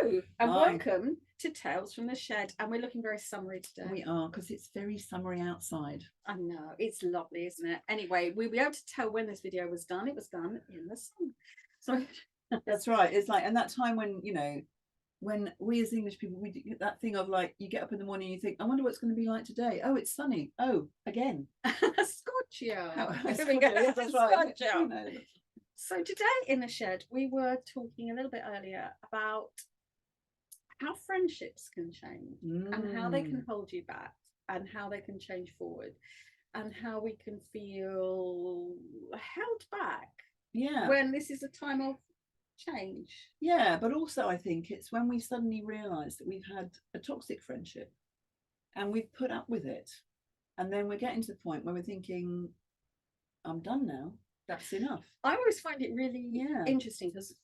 Hello and Hi. welcome to Tales from the Shed, and we're looking very summery today. We are, because it's very summery outside. I know, it's lovely, isn't it? Anyway, we'll be able to tell when this video was done. It was done in the sun. So that's right. It's like, and that time when, you know, when we as English people, we do that thing of like, you get up in the morning and you think, I wonder what it's going to be like today. Oh, it's sunny. Oh, again. Scorchio. There we go. Yes, that's right. You know. So today in the shed, we were talking a little bit earlier about how friendships can change and how they can hold you back and how they can change forward and how we can feel held back when this is a time of change. Yeah, but also I think it's when we suddenly realize that we've had a toxic friendship and we've put up with it, and then we're getting to the point where we're thinking, I'm done now, that's enough. I always find it really interesting because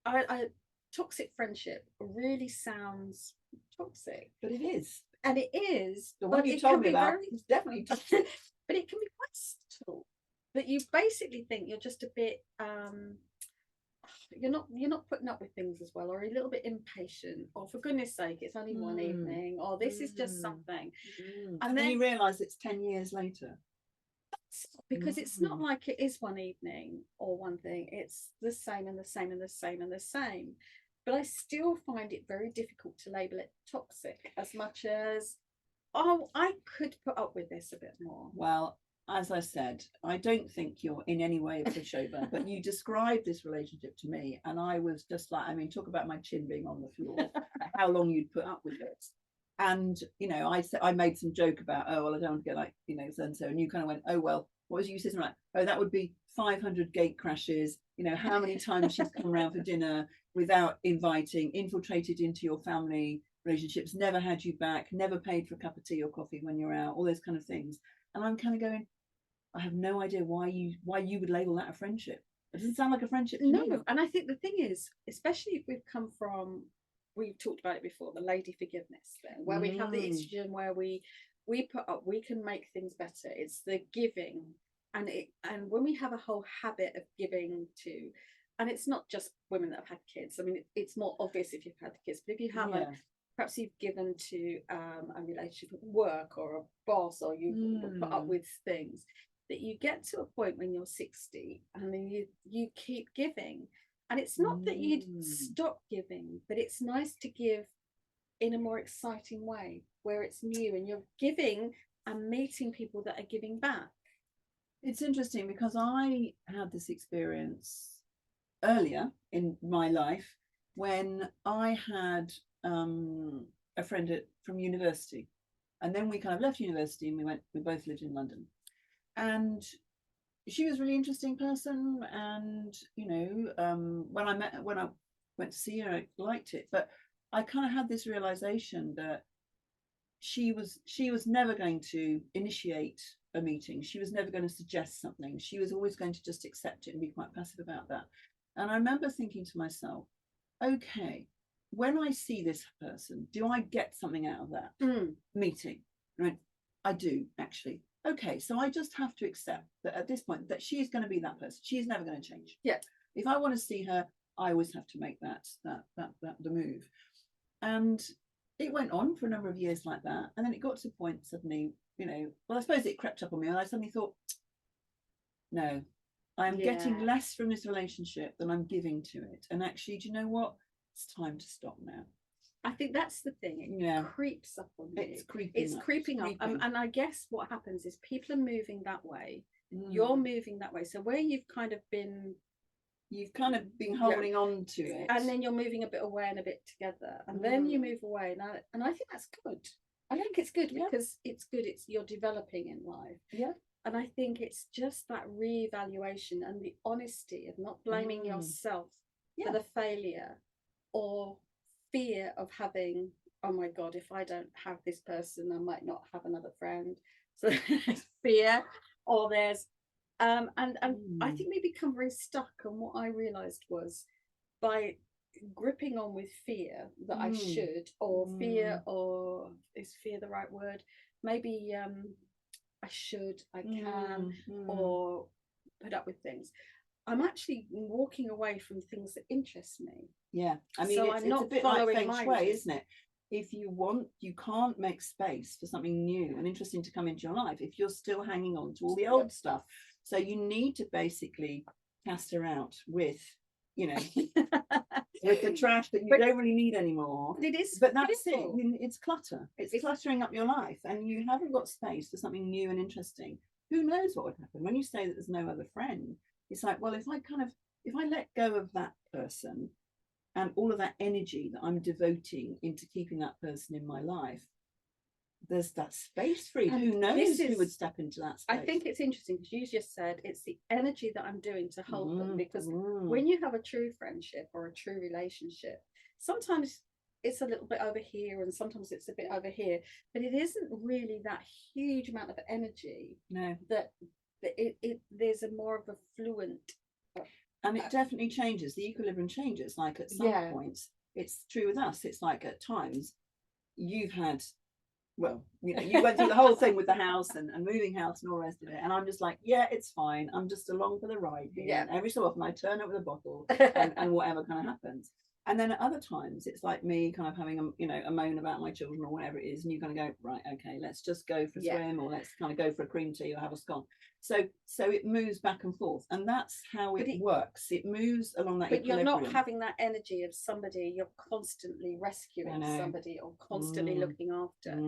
I toxic friendship really sounds toxic, but it is, and it is. The one you told me about is definitely toxic, but it can be quite subtle. That you basically think you're just a bit you're not putting up with things as well, or a little bit impatient, or for goodness sake it's only one evening, or this is just something, and then you realize it's 10 years later. Because it's not like it is one evening or one thing, it's the same and the same and the same and the same. But I still find it very difficult to label it toxic, as much as, oh, I could put up with this a bit more. Well, as I said, I don't think you're in any way a pushover, but you described this relationship to me and I was just like, I mean, talk about my chin being on the floor, how long you'd put up with it. And, you know, I made some joke about, oh, well, I don't want to get like, you know, so and so. And you kind of went, oh, well, what was you saying? Like, oh, that would be 500 gate crashes. You know, how many times she's come around for dinner without inviting, infiltrated into your family relationships, never had you back, never paid for a cup of tea or coffee when you're out, all those kind of things. And I'm kind of going, I have no idea why you would label that a friendship. It doesn't sound like a friendship to me. And I think the thing is, especially if we've come from, we've talked about it before, the lady forgiveness thing, where we have the estrogen, where we put up, we can make things better. It's the giving, and when we have a whole habit of giving to, and it's not just women that have had kids. I mean, it's more obvious if you've had kids, but if you haven't, perhaps you've given to a relationship at work or a boss, or you put up with things, that you get to a point when you're 60 and then you keep giving. And it's not that you'd stop giving, but it's nice to give in a more exciting way, where it's new and you're giving and meeting people that are giving back. It's interesting because I had this experience earlier in my life when I had a friend from university, and then we kind of left university and we both lived in London, and she was a really interesting person, and you know, when I went to see her, I liked it, but I kind of had this realization that she was never going to initiate a meeting. She was never going to suggest something. She was always going to just accept it and be quite passive about that. And I remember thinking to myself, okay, when I see this person, do I get something out of that meeting? Right? I do, actually. Okay, so I just have to accept that at this point that she's going to be that person. She's never going to change. Yeah. If I want to see her, I always have to make that the move. And it went on for a number of years like that. And then it got to a point suddenly, you know, well, I suppose it crept up on me, and I suddenly thought, no, I'm getting less from this relationship than I'm giving to it. And actually, do you know what? It's time to stop now. I think that's the thing. It creeps up on you. It's creeping up. And I guess what happens is people are moving that way. You're moving that way. So where you've kind of been holding on to it, and then you're moving a bit away and a bit together, and then you move away. And I think that's good. I think it's good because it's good. You're developing in life. Yeah. And I think it's just that reevaluation and the honesty of not blaming yourself for the failure or fear of having, oh my God, if I don't have this person, I might not have another friend. So there's fear, or there's and I think we become very stuck. And what I realized was, by gripping on with fear that I should, or fear, or is fear the right word? Maybe I should, I can, or put up with things. I'm actually walking away from things that interest me. Yeah, I mean, so it's not a bit like feng shui, isn't it? If you can't make space for something new and interesting to come into your life if you're still hanging on to all the old stuff. So you need to basically cast her out with, you know, with the trash that you don't really need anymore. But it is, but that's it. It's clutter. It's cluttering up your life, and you haven't got space for something new and interesting. Who knows what would happen when you say that there's no other friend? It's like, well, if I let go of that person and all of that energy that I'm devoting into keeping that person in my life, there's that space free. And who knows who would step into that space? I think it's interesting because you just said it's the energy that I'm doing to hold them, because when you have a true friendship or a true relationship, sometimes it's a little bit over here and sometimes it's a bit over here, but it isn't really that huge amount of energy. No, that there's a more of a fluent, and it definitely changes. The equilibrium changes. Like at some points, it's true with us. It's like at times you've had, well, you know, you went through the whole thing with the house and moving house and all the rest of it, and I'm just like, yeah, it's fine, I'm just along for the ride here. And every so often I turn up with a bottle and whatever kind of happens. And then at other times it's like me kind of having a moan about my children or whatever it is, and you kind of go, right, okay, let's just go for a swim, or let's kind of go for a cream tea or have a scone. So it moves back and forth, and that's how it works. It moves along that equilibrium. You're not having that energy of somebody you're constantly rescuing somebody or constantly looking after.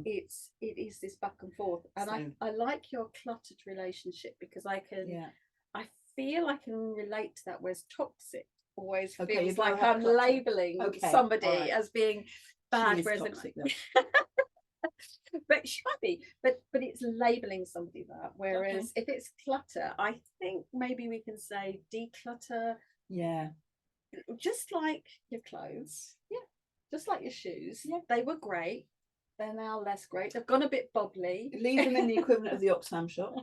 It is this back and forth, and I like your cluttered relationship because I feel I can relate to that, whereas toxic always feels like I'm labeling somebody as being bad, whereas toxic, but she might be, but it's labeling somebody that, whereas if it's clutter, I think maybe we can say declutter, just like your clothes, just like your shoes, they were great, they're now less great, they've gone a bit bobbly, leave them in the equivalent of the Oxfam shop.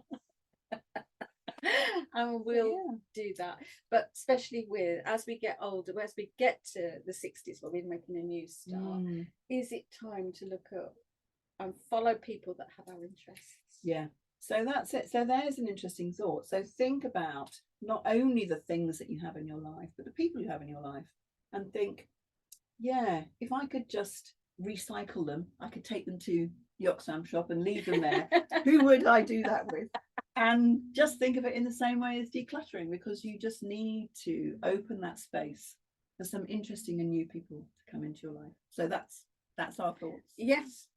And we'll do that, but especially as we get older, as we get to the 60s where we're making a new start, is it time to look up and follow people that have our interests? So that's it. So there's an interesting thought. So think about not only the things that you have in your life, but the people you have in your life, and think, if I could just recycle them, I could take them to the Oxfam shop and leave them there. Who would I do that with? And just think of it in the same way as decluttering, because you just need to open that space for some interesting and new people to come into your life. So that's our thoughts. Yes,